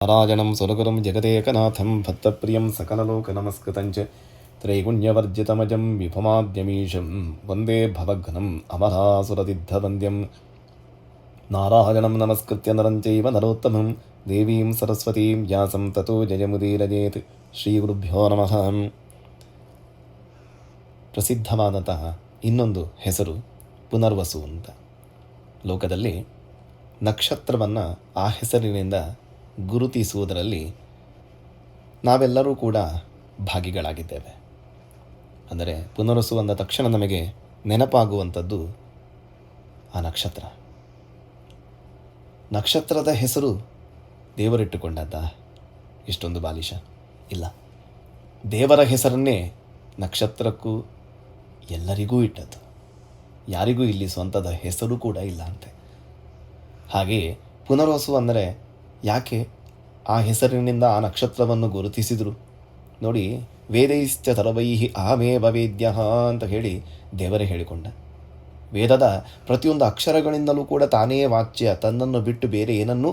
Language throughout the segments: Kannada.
ನಾರಾಯಣಂ ಸುರಗುರುಂ ಜಗದೇಕನಾಥಂ ಭಕ್ತಪ್ರಿಯಂ ಸಕಲಲೋಕನಮಸ್ಕೃತಂಚ ತ್ರೈಗುಣ್ಯವರ್ಜಿತಮಜಂ ವಿಭುಮಾದ್ಯಮೀಶಂ ವಂದೇ ಭವಘ್ನಂ ಅಮರಾಸುರದಿಗ್ಧವಂದ್ಯಂ ನಾರಾಯಣಂ ನಮಸ್ಕೃತ್ಯ ನರಂ ಚೈವ ನರೋತ್ತಮಂ ದೇವೀಂ ಸರಸ್ವತೀಂ ವ್ಯಾಸಂ ತತೋ ಜಯಮುದೀರಯೇತ್. ಶ್ರೀಗುರುಭ್ಯೋ ನಮಃ. ಪ್ರಸಿದ್ಧವಾದಂತಹ ಇನ್ನೊಂದು ಹೆಸರು ಪುನರ್ವಸು ಅಂತ. ಲೋಕದಲ್ಲಿ ನಕ್ಷತ್ರವನ್ನು ಆ ಹೆಸರಿನಿಂದ ಗುರುತಿಸುವುದರಲ್ಲಿ ನಾವೆಲ್ಲರೂ ಕೂಡ ಭಾಗಿಗಳಾಗಿದ್ದೇವೆ. ಅಂದರೆ ಪುನರ್ವಸು ಅಂದ ತಕ್ಷಣ ನಮಗೆ ನೆನಪಾಗುವಂಥದ್ದು ಆ ನಕ್ಷತ್ರ. ನಕ್ಷತ್ರದ ಹೆಸರು ದೇವರಿಟ್ಟುಕೊಂಡದ್ದ ಇಷ್ಟೊಂದು ಬಾಲಿಶ ಇಲ್ಲ. ದೇವರ ಹೆಸರನ್ನೇ ನಕ್ಷತ್ರಕ್ಕೂ ಎಲ್ಲರಿಗೂ ಇಟ್ಟದ್ದು. ಯಾರಿಗೂ ಇಲ್ಲಿ ಸ್ವಂತದ ಹೆಸರು ಕೂಡ ಇಲ್ಲ ಅಂತೆ. ಹಾಗೆಯೇ ಪುನರ್ವಸು ಅಂದರೆ ಯಾಕೆ ಆ ಹೆಸರಿನಿಂದ ಆ ನಕ್ಷತ್ರವನ್ನು ಗುರುತಿಸಿದರು ನೋಡಿ. ವೇದೈಶ್ಚ ಸರ್ವೈಹಿ ಅಹಮೇವ ವೇದ್ಯ ಅಂತ ಹೇಳಿ ದೇವರೇ ಹೇಳಿಕೊಂಡ. ವೇದದ ಪ್ರತಿಯೊಂದು ಅಕ್ಷರಗಳಿಂದಲೂ ಕೂಡ ತಾನೇ ವಾಚ್ಯ, ತನ್ನನ್ನು ಬಿಟ್ಟು ಬೇರೆ ಏನನ್ನೂ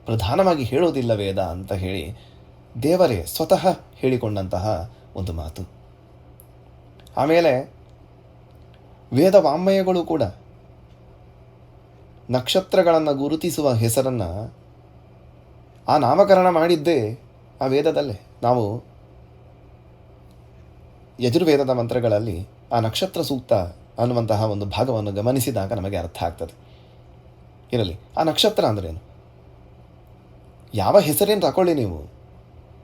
ಪ್ರಧಾನವಾಗಿ ಹೇಳೋದಿಲ್ಲ ವೇದ ಅಂತ ಹೇಳಿ ದೇವರೇ ಸ್ವತಃ ಹೇಳಿಕೊಂಡಂತಹ ಒಂದು ಮಾತು. ಆಮೇಲೆ ವೇದ ವಾಂಗ್ಮಯಗಳು ಕೂಡ ನಕ್ಷತ್ರಗಳನ್ನು ಗುರುತಿಸುವ ಹೆಸರನ್ನು ಆ ನಾಮಕರಣ ಮಾಡಿದ್ದೇ ಆ ವೇದದಲ್ಲೇ. ನಾವು ಯಜುರ್ವೇದದ ಮಂತ್ರಗಳಲ್ಲಿ ಆ ನಕ್ಷತ್ರ ಸೂಕ್ತ ಅನ್ನುವಂತಹ ಒಂದು ಭಾಗವನ್ನು ಗಮನಿಸಿದಾಗ ನಮಗೆ ಅರ್ಥ ಆಗ್ತದೆ. ಇರಲಿ, ಆ ನಕ್ಷತ್ರ ಅಂದ್ರೇನು? ಯಾವ ಹೆಸರೇನು ತಗೊಳ್ಳಿ ನೀವು,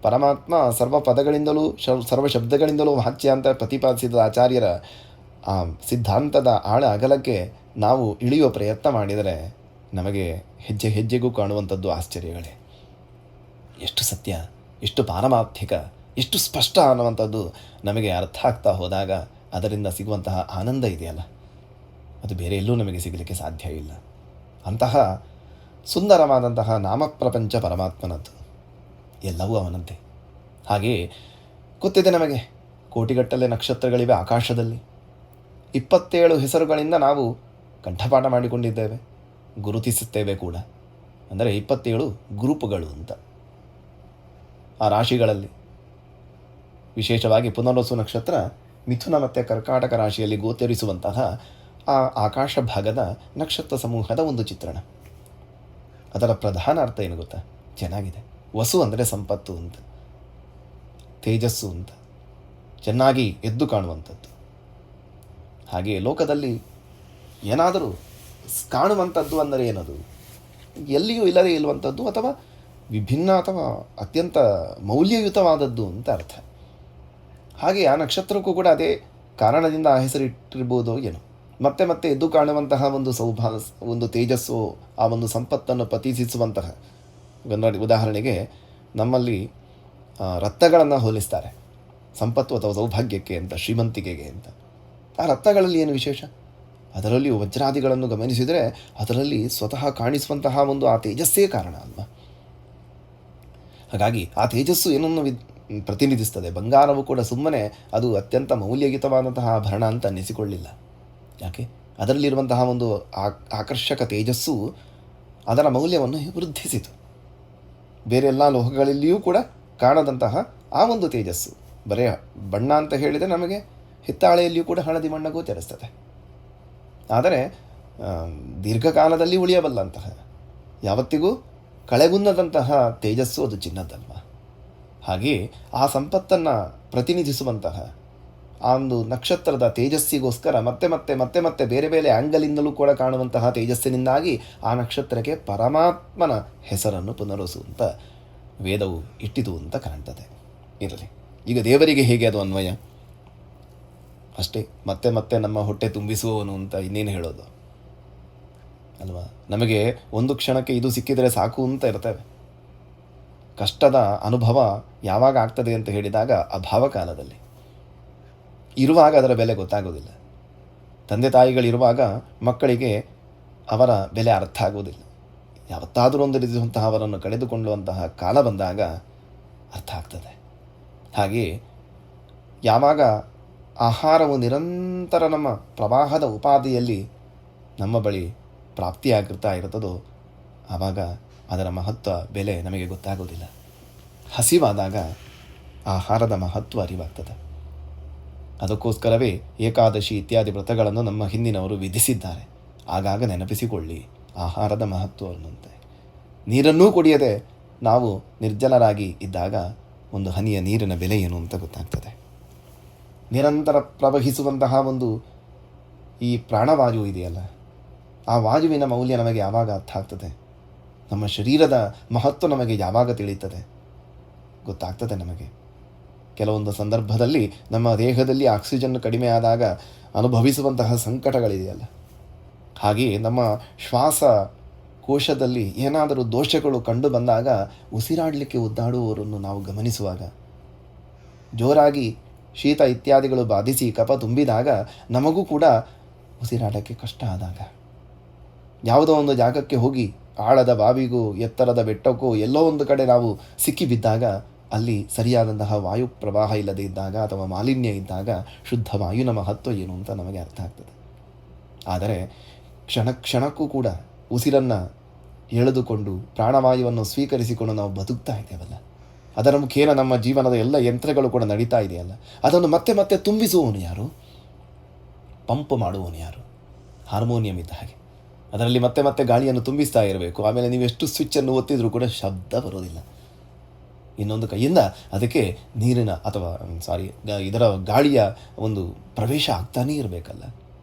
ಪರಮಾತ್ಮ ಸರ್ವ ಪದಗಳಿಂದಲೂ ಸರ್ವ ಶಬ್ದಗಳಿಂದಲೂ ವಾಚ್ಯ ಅಂತ ಪ್ರತಿಪಾದಿಸಿದ ಆಚಾರ್ಯರ ಆ ಸಿದ್ಧಾಂತದ ಆಳ ಅಗಲಕ್ಕೆ ನಾವು ಇಳಿಯುವ ಪ್ರಯತ್ನ ಮಾಡಿದರೆ ನಮಗೆ ಹೆಜ್ಜೆ ಹೆಜ್ಜೆಗೂ ಕಾಣುವಂಥದ್ದು ಆಶ್ಚರ್ಯಗಳೇ. ಎಷ್ಟು ಸತ್ಯ, ಎಷ್ಟು ಪಾರಮಾರ್ಥಿಕ, ಎಷ್ಟು ಸ್ಪಷ್ಟ ಅನ್ನುವಂಥದ್ದು ನಮಗೆ ಅರ್ಥ ಆಗ್ತಾ ಹೋದಾಗ ಅದರಿಂದ ಸಿಗುವಂತಹ ಆನಂದ ಇದೆಯಲ್ಲ, ಅದು ಬೇರೆ ಎಲ್ಲೂ ನಮಗೆ ಸಿಗಲಿಕ್ಕೆ ಸಾಧ್ಯ ಇಲ್ಲ. ಅಂತಹ ಸುಂದರವಾದಂತಹ ನಾಮಪ್ರಪಂಚ ಪರಮಾತ್ಮನದ್ದು, ಎಲ್ಲವೂ ಅವನಂತೆ. ಹಾಗೆಯೇ ಗೊತ್ತಿದೆ ನಮಗೆ, ಕೋಟಿಗಟ್ಟಲೆ ನಕ್ಷತ್ರಗಳಿವೆ ಆಕಾಶದಲ್ಲಿ. 27 ಹೆಸರುಗಳಿಂದ ನಾವು ಕಂಠಪಾಠ ಮಾಡಿಕೊಂಡಿದ್ದೇವೆ, ಗುರುತಿಸುತ್ತೇವೆ ಕೂಡ. ಅಂದರೆ 27 ಗ್ರೂಪುಗಳು ಅಂತ. ಆ ರಾಶಿಗಳಲ್ಲಿ ವಿಶೇಷವಾಗಿ ಪುನರ್ವಸು ನಕ್ಷತ್ರ ಮಿಥುನ ಮತ್ತು ಕರ್ಕಾಟಕ ರಾಶಿಯಲ್ಲಿ ಗೋಚರಿಸುವಂತಹ ಆ ಆಕಾಶ ಭಾಗದ ನಕ್ಷತ್ರ ಸಮೂಹದ ಒಂದು ಚಿತ್ರಣ. ಅದರ ಪ್ರಧಾನ ಅರ್ಥ ಏನು ಗೊತ್ತಾ? ಚೆನ್ನಾಗಿದೆ. ವಸು ಅಂದರೆ ಸಂಪತ್ತು ಅಂತ, ತೇಜಸ್ಸು ಅಂತ, ಚೆನ್ನಾಗಿ ಎದ್ದು ಕಾಣುವಂಥದ್ದು. ಹಾಗೆಯೇ ಲೋಕದಲ್ಲಿ ಏನಾದರೂ ಕಾಣುವಂಥದ್ದು ಅಂದರೆ ಏನದು? ಎಲ್ಲಿಯೂ ಇಲ್ಲದೇ ಇರುವಂಥದ್ದು ಅಥವಾ ವಿಭಿನ್ನ ಅಥವಾ ಅತ್ಯಂತ ಮೌಲ್ಯಯುತವಾದದ್ದು ಅಂತ ಅರ್ಥ. ಹಾಗೆ ಆ ನಕ್ಷತ್ರಕ್ಕೂ ಕೂಡ ಅದೇ ಕಾರಣದಿಂದ ಆ ಹೆಸರಿಟ್ಟಿರ್ಬೋದು ಏನೋ. ಮತ್ತೆ ಮತ್ತೆ ಎದ್ದು ಕಾಣುವಂತಹ ಒಂದು ತೇಜಸ್ಸು, ಆ ಒಂದು ಸಂಪತ್ತನ್ನು ಪ್ರತಿನಿಧಿಸುವಂತಹ. ಉದಾಹರಣೆಗೆ ನಮ್ಮಲ್ಲಿ ರತ್ನಗಳನ್ನು ಹೋಲಿಸ್ತಾರೆ ಸಂಪತ್ತು ಅಥವಾ ಸೌಭಾಗ್ಯಕ್ಕೆ ಅಂತ, ಶ್ರೀಮಂತಿಕೆಗೆ ಅಂತ. ಆ ರತ್ನಗಳಲ್ಲಿ ಏನು ವಿಶೇಷ? ಅದರಲ್ಲಿಯೂ ವಜ್ರಾದಿಗಳನ್ನು ಗಮನಿಸಿದರೆ ಅದರಲ್ಲಿ ಸ್ವತಃ ಕಾಣಿಸುವಂತಹ ಒಂದು ಆ ತೇಜಸ್ಸೇ ಕಾರಣ ಅಲ್ವಾ. ಹಾಗಾಗಿ ಆ ತೇಜಸ್ಸು ಏನನ್ನು ಪ್ರತಿನಿಧಿಸ್ತದೆ. ಬಂಗಾರವು ಕೂಡ ಸುಮ್ಮನೆ ಅದು ಅತ್ಯಂತ ಮೌಲ್ಯಯುತವಾದಂತಹ ಆಭರಣ ಅಂತ ಅನ್ನಿಸಿಕೊಳ್ಳಿಲ್ಲ. ಯಾಕೆ? ಅದರಲ್ಲಿರುವಂತಹ ಒಂದು ಆಕರ್ಷಕ ತೇಜಸ್ಸು ಅದರ ಮೌಲ್ಯವನ್ನು ವೃದ್ಧಿಸಿತು. ಬೇರೆ ಎಲ್ಲ ಲೋಹಗಳಲ್ಲಿಯೂ ಕೂಡ ಕಾಣದಂತಹ ಆ ಒಂದು ತೇಜಸ್ಸು. ಬರೇ ಬಣ್ಣ ಅಂತ ಹೇಳಿದರೆ ನಮಗೆ ಹಿತ್ತಾಳೆಯಲ್ಲಿಯೂ ಕೂಡ ಹಳದಿ ಬಣ್ಣ ಗೋಚರಿಸ್ತದೆ. ಆದರೆ ದೀರ್ಘಕಾಲದಲ್ಲಿ ಉಳಿಯಬಲ್ಲಂತಹ, ಯಾವತ್ತಿಗೂ ಕಳೆಗುನ್ನದಂತಹ ತೇಜಸ್ಸು ಅದು ಚಿನ್ನದಲ್ವ. ಹಾಗೆಯೇ ಆ ಸಂಪತ್ತನ್ನು ಪ್ರತಿನಿಧಿಸುವಂತಹ ಆ ಒಂದು ನಕ್ಷತ್ರದ ತೇಜಸ್ಸಿಗೋಸ್ಕರ ಮತ್ತೆ ಮತ್ತೆ ಮತ್ತೆ ಮತ್ತೆ ಬೇರೆ ಬೇರೆ ಆ್ಯಂಗಲಿಂದಲೂ ಕೂಡ ಕಾಣುವಂತಹ ತೇಜಸ್ಸಿನಿಂದಾಗಿ ಆ ನಕ್ಷತ್ರಕ್ಕೆ ಪರಮಾತ್ಮನ ಹೆಸರನ್ನು ಪುನರ್ವಸು ಅಂತ ವೇದವು ಇಟ್ಟಿತು ಅಂತ ಕಾಣ್ತದೆ. ಇರಲಿ, ಈಗ ದೇವರಿಗೆ ಹೇಗೆ ಅದು ಅನ್ವಯ? ಅಷ್ಟೇ, ಮತ್ತೆ ಮತ್ತೆ ನಮ್ಮ ಹೊಟ್ಟೆ ತುಂಬಿಸುವವನು ಅಂತ ಇನ್ನೇನು ಹೇಳೋದು ಅಲ್ವಾ. ನಮಗೆ ಒಂದು ಕ್ಷಣಕ್ಕೆ ಇದು ಸಿಕ್ಕಿದರೆ ಸಾಕು ಅಂತ ಇರ್ತೇವೆ. ಕಷ್ಟದ ಅನುಭವ ಯಾವಾಗ ಆಗ್ತದೆ ಅಂತ ಹೇಳಿದಾಗ ಅಭಾವ ಕಾಲದಲ್ಲಿ ಇರುವಾಗ ಅದರ ಬೆಲೆ ಗೊತ್ತಾಗೋದಿಲ್ಲ. ತಂದೆ ತಾಯಿಗಳಿರುವಾಗ ಮಕ್ಕಳಿಗೆ ಅವರ ಬೆಲೆ ಅರ್ಥ ಆಗೋದಿಲ್ಲ. ಯಾವತ್ತಾದರೂ ಒಂದು ರೀತಿಯಂತಹ ಅವರನ್ನು ಕಳೆದುಕೊಳ್ಳುವಂತಹ ಕಾಲ ಬಂದಾಗ ಅರ್ಥ ಆಗ್ತದೆ. ಹಾಗೆಯೇ ಯಾವಾಗ ಆಹಾರವು ನಿರಂತರ ನಮ್ಮ ಪ್ರವಾಹದ ಉಪಾದಿಯಲ್ಲಿ ನಮ್ಮ ಬಳಿ ಪ್ರಾಪ್ತಿಯಾಗಿರ್ತಾ ಇರ್ತದೋ ಆವಾಗ ಅದರ ಮಹತ್ವ ಬೆಲೆ ನಮಗೆ ಗೊತ್ತಾಗೋದಿಲ್ಲ. ಹಸಿವಾದಾಗ ಆಹಾರದ ಮಹತ್ವ ಅರಿವಾಗ್ತದೆ. ಅದಕ್ಕೋಸ್ಕರವೇ ಏಕಾದಶಿ ಇತ್ಯಾದಿ ವ್ರತಗಳನ್ನು ನಮ್ಮ ಹಿಂದಿನವರು ವಿಧಿಸಿದ್ದಾರೆ. ಆಗಾಗ ನೆನಪಿಸಿಕೊಳ್ಳಿ ಆಹಾರದ ಮಹತ್ವವನ್ನಂತೆ. ನೀರನ್ನೂ ಕುಡಿಯದೆ ನಾವು ನಿರ್ಜಲರಾಗಿ ಇದ್ದಾಗ ಒಂದು ಹನಿಯ ನೀರಿನ ಬೆಲೆ ಏನು ಅಂತ ಗೊತ್ತಾಗ್ತದೆ. ನಿರಂತರ ಪ್ರವಹಿಸುವಂತಹ ಒಂದು ಈ ಪ್ರಾಣವಾಯು ಇದೆಯಲ್ಲ, ಆ ವಾಯುವಿನ ಮೌಲ್ಯ ನಮಗೆ ಯಾವಾಗ ಅರ್ಥ ಆಗ್ತದೆ? ನಮ್ಮ ಶರೀರದ ಮಹತ್ವ ನಮಗೆ ಯಾವಾಗ ತಿಳಿಯುತ್ತದೆ? ಗೊತ್ತಾಗ್ತದೆ ನಮಗೆ. ಕೆಲವೊಂದು ಸಂದರ್ಭದಲ್ಲಿ ನಮ್ಮ ದೇಹದಲ್ಲಿ ಆಕ್ಸಿಜನ್ ಕಡಿಮೆ ಆದಾಗ ಅನುಭವಿಸುವಂತಹ ಸಂಕಟಗಳಿದೆಯಲ್ಲ, ಹಾಗೆಯೇ ನಮ್ಮ ಶ್ವಾಸ ಕೋಶದಲ್ಲಿ ಏನಾದರೂ ದೋಷಗಳು ಕಂಡು ಬಂದಾಗ ಉಸಿರಾಡಲಿಕ್ಕೆ ಒದ್ದಾಡುವವರನ್ನು ನಾವು ಗಮನಿಸುವಾಗ, ಜೋರಾಗಿ ಶೀತ ಇತ್ಯಾದಿಗಳು ಬಾಧಿಸಿ ಕಫ ತುಂಬಿದಾಗ ನಮಗೂ ಕೂಡ ಉಸಿರಾಡೋಕ್ಕೆ ಕಷ್ಟ ಆದಾಗ, ಯಾವುದೋ ಒಂದು ಜಾಗಕ್ಕೆ ಹೋಗಿ ಆಳದ ಬಾವಿಗೂ ಎತ್ತರದ ಬೆಟ್ಟಕ್ಕೂ ಎಲ್ಲೋ ಒಂದು ಕಡೆ ನಾವು ಸಿಕ್ಕಿಬಿದ್ದಾಗ ಅಲ್ಲಿ ಸರಿಯಾದಂತಹ ವಾಯು ಪ್ರವಾಹ ಇಲ್ಲದೆ ಇದ್ದಾಗ ಅಥವಾ ಮಾಲಿನ್ಯ ಇದ್ದಾಗ ಶುದ್ಧ ವಾಯುವಿನ ಮಹತ್ವ ಏನು ಅಂತ ನಮಗೆ ಅರ್ಥ ಆಗ್ತದೆ. ಆದರೆ ಕ್ಷಣಕ್ಕೂ ಕೂಡ ಉಸಿರನ್ನು ಎಳೆದುಕೊಂಡು ಪ್ರಾಣವಾಯುವನ್ನು ಸ್ವೀಕರಿಸಿಕೊಂಡು ನಾವು ಬದುಕ್ತಾ ಇದ್ದೇವಲ್ಲ, ಅದರ ಮುಖೇನ ನಮ್ಮ ಜೀವನದ ಎಲ್ಲ ಯಂತ್ರಗಳು ಕೂಡ ನಡೀತಾ ಇದೆಯಲ್ಲ, ಅದನ್ನು ಮತ್ತೆ ಮತ್ತೆ ತುಂಬಿಸುವವನು ಯಾರು? ಪಂಪ್ ಮಾಡುವವನು ಯಾರು? ಹಾರ್ಮೋನಿಯಂ ಇದ್ದ ಹಾಗೆ ಅದರಲ್ಲಿ ಮತ್ತೆ ಮತ್ತೆ ಗಾಳಿಯನ್ನು ತುಂಬಿಸ್ತಾ ಇರಬೇಕು. ಆಮೇಲೆ ನೀವು ಎಷ್ಟು ಸ್ವಿಚ್ಚನ್ನು ಒತ್ತಿದ್ರೂ ಕೂಡ ಶಬ್ದ ಬರೋದಿಲ್ಲ. ಇನ್ನೊಂದು ಕೈಯಿಂದ ಅದಕ್ಕೆ ನೀರಿನ ಅಥವಾ ಇದರ ಗಾಳಿಯ ಒಂದು ಪ್ರವೇಶ ಆಗ್ತಾನೇ ಇರಬೇಕಲ್ಲ,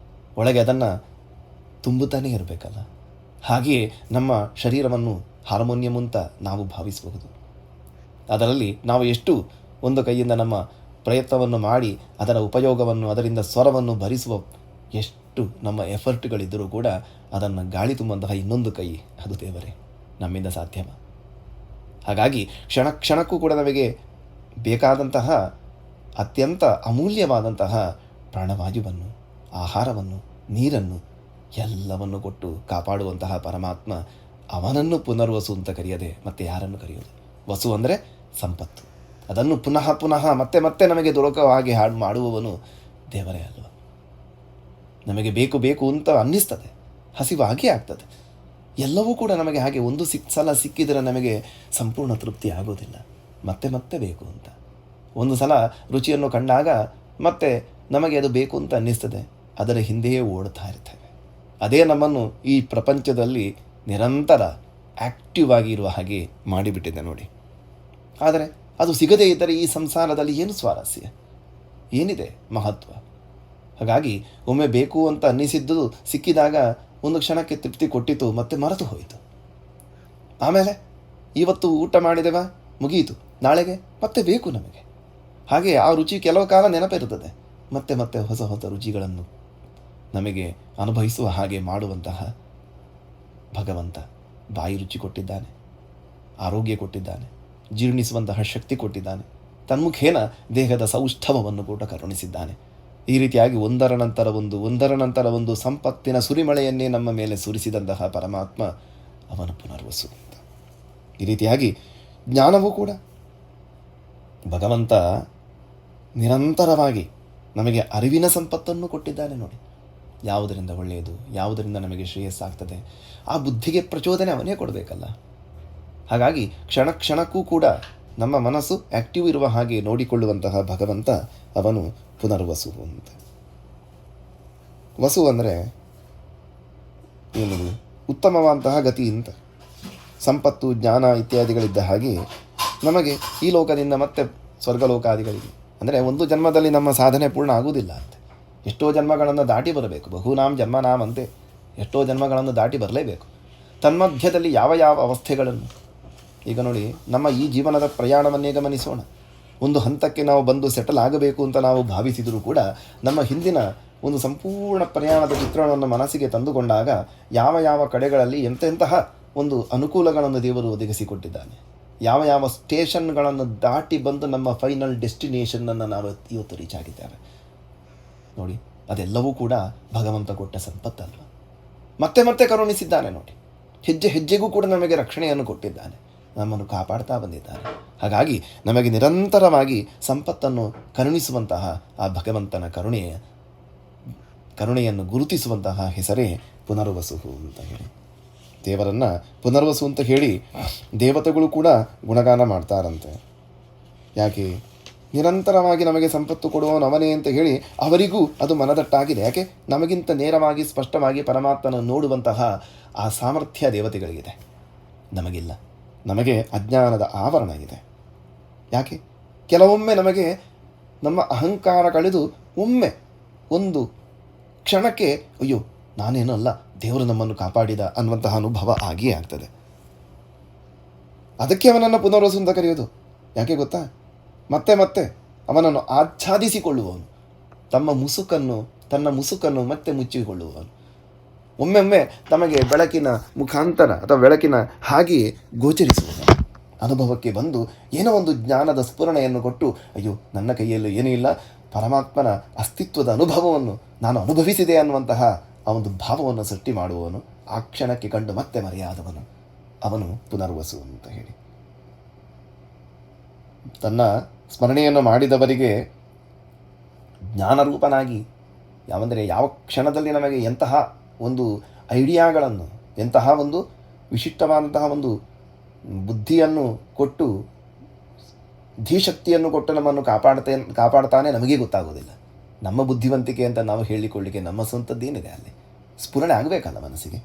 ಒಳಗೆ ಅದನ್ನು ತುಂಬುತ್ತಾನೇ ಇರಬೇಕಲ್ಲ. ಹಾಗೆಯೇ ನಮ್ಮ ಶರೀರವನ್ನು ಹಾರ್ಮೋನಿಯಂ ಅಂತ ನಾವು ಭಾವಿಸಬಹುದು. ಅದರಲ್ಲಿ ನಾವು ಎಷ್ಟು ಒಂದು ಕೈಯಿಂದ ನಮ್ಮ ಪ್ರಯತ್ನವನ್ನು ಮಾಡಿ ಅದರ ಉಪಯೋಗವನ್ನು, ಅದರಿಂದ ಸ್ವರವನ್ನು ಭರಿಸುವ ಎಷ್ಟು ನಮ್ಮ ಎಫರ್ಟ್ಗಳಿದ್ದರೂ ಕೂಡ ಅದನ್ನು ಗಾಳಿ ತುಂಬುವಂತಹ ಇನ್ನೊಂದು ಕೈ ಅದು ದೇವರೇ, ನಮ್ಮಿಂದ ಸಾಧ್ಯವ. ಹಾಗಾಗಿ ಕ್ಷಣಕ್ಕೂ ಕೂಡ ನಮಗೆ ಬೇಕಾದಂತಹ ಅತ್ಯಂತ ಅಮೂಲ್ಯವಾದಂತಹ ಪ್ರಾಣವಾಯುವನ್ನು, ಆಹಾರವನ್ನು, ನೀರನ್ನು ಎಲ್ಲವನ್ನು ಕೊಟ್ಟು ಕಾಪಾಡುವಂತಹ ಪರಮಾತ್ಮ, ಅವನನ್ನು ಪುನರ್ವಸು ಅಂತ ಕರೆಯದೆ ಮತ್ತೆ ಯಾರನ್ನು ಕರೆಯೋದು? ವಸು ಅಂದರೆ ಸಂಪತ್ತು. ಅದನ್ನು ಪುನಃ ಪುನಃ ಮತ್ತೆ ಮತ್ತೆ ನಮಗೆ ದೊರಕುವ ಹಾಗೆ ಹಾಡು ಮಾಡುವವನು ದೇವರೇ ಅಲ್ವ. ನಮಗೆ ಬೇಕು ಅಂತ ಅನ್ನಿಸ್ತದೆ, ಹಸಿವಾಗೇ ಆಗ್ತದೆ. ಎಲ್ಲವೂ ಕೂಡ ನಮಗೆ ಹಾಗೆ ಒಂದು ಸಲ ಸಿಕ್ಕಿದರೆ ನಮಗೆ ಸಂಪೂರ್ಣ ತೃಪ್ತಿ ಆಗೋದಿಲ್ಲ. ಮತ್ತೆ ಮತ್ತೆ ಬೇಕು ಅಂತ ಒಂದು ಸಲ ರುಚಿಯನ್ನು ಕಂಡಾಗ ಮತ್ತೆ ನಮಗೆ ಅದು ಬೇಕು ಅಂತ ಅನ್ನಿಸ್ತದೆ. ಅದರ ಹಿಂದೆಯೇ ಓಡ್ತಾ ಇರ್ತೇವೆ. ಅದೇ ನಮ್ಮನ್ನು ಈ ಪ್ರಪಂಚದಲ್ಲಿ ನಿರಂತರ ಆ್ಯಕ್ಟಿವ್ ಆಗಿ ಇರುವ ಹಾಗೆ ಮಾಡಿಬಿಟ್ಟಿದೆ ನೋಡಿ. ಆದರೆ ಅದು ಸಿಗದೇ ಇದ್ದರೆ ಈ ಸಂಸಾರದಲ್ಲಿ ಏನು ಸ್ವಾರಸ್ಯ, ಏನಿದೆ ಮಹತ್ವ? ಹಾಗಾಗಿ ಒಮ್ಮೆ ಬೇಕು ಅಂತ ಅನ್ನಿಸಿದ್ದು ಸಿಕ್ಕಿದಾಗ ಒಂದು ಕ್ಷಣಕ್ಕೆ ತೃಪ್ತಿ ಕೊಟ್ಟಿತು, ಮತ್ತೆ ಮರೆತು ಹೋಯಿತು. ಆಮೇಲೆ ಇವತ್ತು ಊಟ ಮಾಡಿದೆವಾ, ಮುಗಿಯಿತು, ನಾಳೆಗೆ ಮತ್ತೆ ಬೇಕು ನಮಗೆ. ಹಾಗೆ ಆ ರುಚಿ ಕೆಲವು ಕಾಲ ನೆನಪಿರುತ್ತದೆ, ಮತ್ತೆ ಮತ್ತೆ ಹೊಸ ಹೊಸ ರುಚಿಗಳನ್ನು ನಮಗೆ ಅನುಭವಿಸುವ ಹಾಗೆ ಮಾಡುವಂತಹ ಭಗವಂತ ಬಾಯಿ ರುಚಿ ಕೊಟ್ಟಿದ್ದಾನೆ, ಆರೋಗ್ಯ ಕೊಟ್ಟಿದ್ದಾನೆ, ಜೀರ್ಣಿಸುವಂತಹ ಶಕ್ತಿ ಕೊಟ್ಟಿದ್ದಾನೆ, ತನ್ಮುಖೇನ ದೇಹದ ಸೌಷ್ಠವವನ್ನು ಕೂಡ ಕರುಣಿಸಿದ್ದಾನೆ. ಈ ರೀತಿಯಾಗಿ ಒಂದರ ನಂತರ ಒಂದು ಸಂಪತ್ತಿನ ಸುರಿಮಳೆಯನ್ನೇ ನಮ್ಮ ಮೇಲೆ ಸುರಿಸಿದಂತಹ ಪರಮಾತ್ಮ ಅವನ ಪುನರ್ವಸು ಅಂತ. ಈ ರೀತಿಯಾಗಿ ಜ್ಞಾನವೂ ಕೂಡ ಭಗವಂತ ನಿರಂತರವಾಗಿ ನಮಗೆ ಅರಿವಿನ ಸಂಪತ್ತನ್ನು ಕೊಟ್ಟಿದ್ದಾನೆ ನೋಡಿ. ಯಾವುದರಿಂದ ಒಳ್ಳೆಯದು, ಯಾವುದರಿಂದ ನಮಗೆ ಶ್ರೇಯಸ್ಸಾಗ್ತದೆ, ಆ ಬುದ್ಧಿಗೆ ಪ್ರಚೋದನೆ ಅವನೇ ಕೊಡಬೇಕಲ್ಲ. ಹಾಗಾಗಿ ಕ್ಷಣಕ್ಕೂ ಕೂಡ ನಮ್ಮ ಮನಸ್ಸು ಆ್ಯಕ್ಟಿವ್ ಇರುವ ಹಾಗೆ ನೋಡಿಕೊಳ್ಳುವಂತಹ ಭಗವಂತ ಅವನು ಪುನರ್ವಸು ಅಂತ. ವಸು ಅಂದರೆ ಏನು? ಉತ್ತಮವಾದಂತಹ ಗತಿ ಅಂತ. ಸಂಪತ್ತು, ಜ್ಞಾನ ಇತ್ಯಾದಿಗಳಿದ್ದ ಹಾಗೆ ನಮಗೆ ಈ ಲೋಕದಿಂದ ಮತ್ತೆ ಸ್ವರ್ಗಲೋಕಾದಿಗಳಿಗೆ, ಅಂದರೆ ಒಂದು ಜನ್ಮದಲ್ಲಿ ನಮ್ಮ ಸಾಧನೆ ಪೂರ್ಣ ಆಗುವುದಿಲ್ಲ ಅಂತೆ. ಎಷ್ಟೋ ಜನ್ಮಗಳನ್ನು ದಾಟಿ ಬರಬೇಕು. ಬಹುನಾಂ ಜನ್ಮನಾಂ ಅಂತೆ, ಎಷ್ಟೋ ಜನ್ಮಗಳನ್ನು ದಾಟಿ ಬರಲೇಬೇಕು. ತನ್ಮಧ್ಯದಲ್ಲಿ ಯಾವ ಅವಸ್ಥೆಗಳನ್ನು, ಈಗ ನೋಡಿ, ನಮ್ಮ ಈ ಜೀವನದ ಪ್ರಯಾಣವನ್ನೇ ಗಮನಿಸೋಣ. ಒಂದು ಹಂತಕ್ಕೆ ನಾವು ಬಂದು ಸೆಟಲ್ ಆಗಬೇಕು ಅಂತ ನಾವು ಭಾವಿಸಿದರೂ ಕೂಡ ನಮ್ಮ ಹಿಂದಿನ ಒಂದು ಸಂಪೂರ್ಣ ಪ್ರಯಾಣದ ಚಿತ್ರಣವನ್ನು ಮನಸ್ಸಿಗೆ ತಂದುಕೊಂಡಾಗ ಯಾವ ಕಡೆಗಳಲ್ಲಿ ಎಂತೆಂತಹ ಒಂದು ಅನುಕೂಲಗಳನ್ನು ದೇವರು ಒದಗಿಸಿಕೊಟ್ಟಿದ್ದಾನೆ, ಯಾವ ಸ್ಟೇಷನ್ಗಳನ್ನು ದಾಟಿ ಬಂದು ನಮ್ಮ ಫೈನಲ್ ಡೆಸ್ಟಿನೇಷನ್ನನ್ನು ನಾವು ಇವತ್ತು ರೀಚ್ ಆಗಿದ್ದೇವೆ ನೋಡಿ. ಅದೆಲ್ಲವೂ ಕೂಡ ಭಗವಂತ ಕೊಟ್ಟ ಸಂಪತ್ತಲ್ವ. ಮತ್ತೆ ಕರುಣಿಸಿದ್ದಾನೆ ನೋಡಿ. ಹೆಜ್ಜೆಗೂ ಕೂಡ ನಮಗೆ ರಕ್ಷಣೆಯನ್ನು ಕೊಟ್ಟಿದ್ದಾನೆ, ನಮ್ಮನ್ನು ಕಾಪಾಡ್ತಾ ಬಂದಿದ್ದಾನೆ. ಹಾಗಾಗಿ ನಮಗೆ ನಿರಂತರವಾಗಿ ಸಂಪತ್ತನ್ನು ಕರುಣಿಸುವಂತಹ ಆ ಭಗವಂತನ ಕರುಣೆಯನ್ನು ಗುರುತಿಸುವಂತಹ ಹೆಸರೇ ಪುನರ್ವಸು ಅಂತ ಹೇಳಿ. ದೇವರನ್ನು ಪುನರ್ವಸು ಅಂತ ಹೇಳಿ ದೇವತೆಗಳು ಕೂಡ ಗುಣಗಾನ ಮಾಡ್ತಾರಂತೆ. ಯಾಕೆ? ನಿರಂತರವಾಗಿ ನಮಗೆ ಸಂಪತ್ತು ಕೊಡುವವನು ಅವನೇ ಅಂತ ಹೇಳಿ ಅವರಿಗೂ ಅದು ಮನದಟ್ಟಾಗಿದೆ. ಯಾಕೆ? ನಮಗಿಂತ ನೇರವಾಗಿ ಸ್ಪಷ್ಟವಾಗಿ ಪರಮಾತ್ಮನ ನೋಡುವಂತಹ ಆ ಸಾಮರ್ಥ್ಯ ದೇವತೆಗಳಿಗಿದೆ, ನಮಗಿಲ್ಲ. ನಮಗೆ ಅಜ್ಞಾನದ ಆವರಣ ಇದೆ. ಯಾಕೆ? ಕೆಲವೊಮ್ಮೆ ನಮಗೆ ನಮ್ಮ ಅಹಂಕಾರ ಕಳೆದು ಒಮ್ಮೆ ಒಂದು ಕ್ಷಣಕ್ಕೆ ಅಯ್ಯೋ ನಾನೇನೂ ಅಲ್ಲ, ದೇವರು ನಮ್ಮನ್ನು ಕಾಪಾಡಿದ ಅನ್ನುವಂತಹ ಅನುಭವ ಆಗಿಯೇ ಆಗ್ತದೆ. ಅದಕ್ಕೆ ಅವನನ್ನು ಪುನರ್ವಸು ಅಂತ ಕರೆಯೋದು. ಯಾಕೆ ಗೊತ್ತಾ? ಮತ್ತೆ ಮತ್ತೆ ಅವನನ್ನು ಆಚ್ಛಾದಿಸಿಕೊಳ್ಳುವವನು, ತನ್ನ ಮುಸುಕನ್ನು ಮತ್ತೆ ಮುಚ್ಚಿಕೊಳ್ಳುವವನು. ಒಮ್ಮೊಮ್ಮೆ ನಮಗೆ ಬೆಳಕಿನ ಮುಖಾಂತರ ಅಥವಾ ಬೆಳಕಿನ ಹಾಗೆಯೇ ಗೋಚರಿಸುವವನು. ಅನುಭವಕ್ಕೆ ಬಂದು ಏನೋ ಒಂದು ಜ್ಞಾನದ ಸ್ಫುರಣೆಯನ್ನು ಕೊಟ್ಟು ಅಯ್ಯೋ ನನ್ನ ಕೈಯಲ್ಲೂ ಏನೂ ಇಲ್ಲ, ಪರಮಾತ್ಮನ ಅಸ್ತಿತ್ವದ ಅನುಭವವನ್ನು ನಾನು ಅನುಭವಿಸಿದೆ ಅನ್ನುವಂತಹ ಆ ಒಂದು ಭಾವವನ್ನು ಸೃಷ್ಟಿ ಮಾಡುವವನು. ಆ ಕ್ಷಣಕ್ಕೆ ಕಂಡು ಮತ್ತೆ ಮರೆಯಾದವನು ಅವನು ಪುನರ್ವಸು ಅಂತ ಹೇಳಿ. ತನ್ನ ಸ್ಮರಣೆಯನ್ನು ಮಾಡಿದವರಿಗೆ ಜ್ಞಾನರೂಪನಾಗಿ ಯಾವಂದರೆ ಯಾವ ಕ್ಷಣದಲ್ಲಿ ನಮಗೆ ಎಂತಹ ಒಂದು ಐಡಿಯಾಗಳನ್ನು, ಎಂತಹ ಒಂದು ವಿಶಿಷ್ಟವಾದಂತಹ ಒಂದು ಬುದ್ಧಿಯನ್ನು ಕೊಟ್ಟು ಧೀಶಕ್ತಿಯನ್ನು ಕೊಟ್ಟು ನಮ್ಮನ್ನು ಕಾಪಾಡ್ತಾನೆ ನಮಗೆ ಗೊತ್ತಾಗೋದಿಲ್ಲ. ನಮ್ಮ ಬುದ್ಧಿವಂತಿಕೆ ಅಂತ ನಾವು ಹೇಳಿಕೊಳ್ಳಿಕ್ಕೆ ನಮ್ಮ ಸ್ವಂತದ್ದೇನಿದೆ ಅಲ್ಲಿ? ಸ್ಫುರಣೆ ಆಗಬೇಕಲ್ಲ ಮನಸ್ಸಿಗೆ.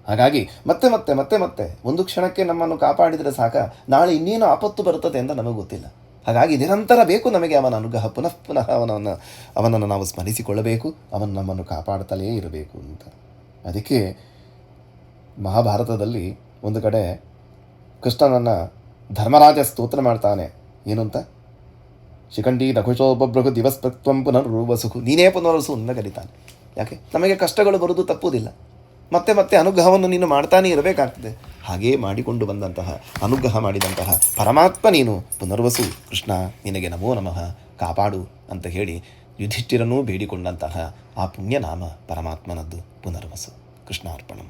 ಹಾಗಾಗಿ ಮತ್ತೆ ಮತ್ತೆ ಮತ್ತೆ ಮತ್ತೆ ಒಂದು ಕ್ಷಣಕ್ಕೆ ನಮ್ಮನ್ನು ಕಾಪಾಡಿದರೆ ಸಾಕ, ನಾಳೆ ಇನ್ನೇನು ಆಪತ್ತು ಬರುತ್ತದೆ ಅಂತ ನಮಗೆ ಗೊತ್ತಿಲ್ಲ. ಹಾಗಾಗಿ ನಿರಂತರ ಬೇಕು ನಮಗೆ ಅವನ ಅನುಗ್ರಹ. ಪುನಃ ಪುನಃ ಅವನನ್ನು ನಾವು ಸ್ಮರಿಸಿಕೊಳ್ಳಬೇಕು, ಅವನು ನಮ್ಮನ್ನು ಕಾಪಾಡ್ತಲೇ ಇರಬೇಕು ಅಂತ. ಅದಕ್ಕೆ ಮಹಾಭಾರತದಲ್ಲಿ ಒಂದು ಕಡೆ ಕೃಷ್ಣನನ್ನು ಧರ್ಮರಾಜ ಸ್ತೋತ್ರ ಮಾಡ್ತಾನೆ. ಏನು ಅಂತ? ಶಿಖಂಡಿ ನಖುಶೋಪಭೃಗು ದಿವಸ್ಪತ್ವಂ ಪುನರ್ವಸು, ನೀನೇ ಪುನರ್ವಸು ಅಂತ ಕರೀತಾನೆ. ಯಾಕೆ? ನಮಗೆ ಕಷ್ಟಗಳು ಬರುವುದು ತಪ್ಪುವುದಿಲ್ಲ, ಮತ್ತೆ ಮತ್ತೆ ಅನುಗ್ರಹವನ್ನು ನೀನು ಮಾಡ್ತಾನೇ ಇರಬೇಕಾಗ್ತದೆ. ಹಾಗೇ ಮಾಡಿಕೊಂಡು ಬಂದಂತಹ, ಅನುಗ್ರಹ ಮಾಡಿದಂತಹ ಪರಮಾತ್ಮ ನೀನು ಪುನರ್ವಸು. ಕೃಷ್ಣ ನಿನಗೆ ನಮೋ ನಮಃ, ಕಾಪಾಡು ಅಂತ ಹೇಳಿ ಯುಧಿಷ್ಠಿರನೂ ಬೇಡಿಕೊಂಡಂತಹ ಆ ಪುಣ್ಯನಾಮ ಪರಮಾತ್ಮನದ್ದು ಪುನರ್ವಸು. ಕೃಷ್ಣಾರ್ಪಣಂ.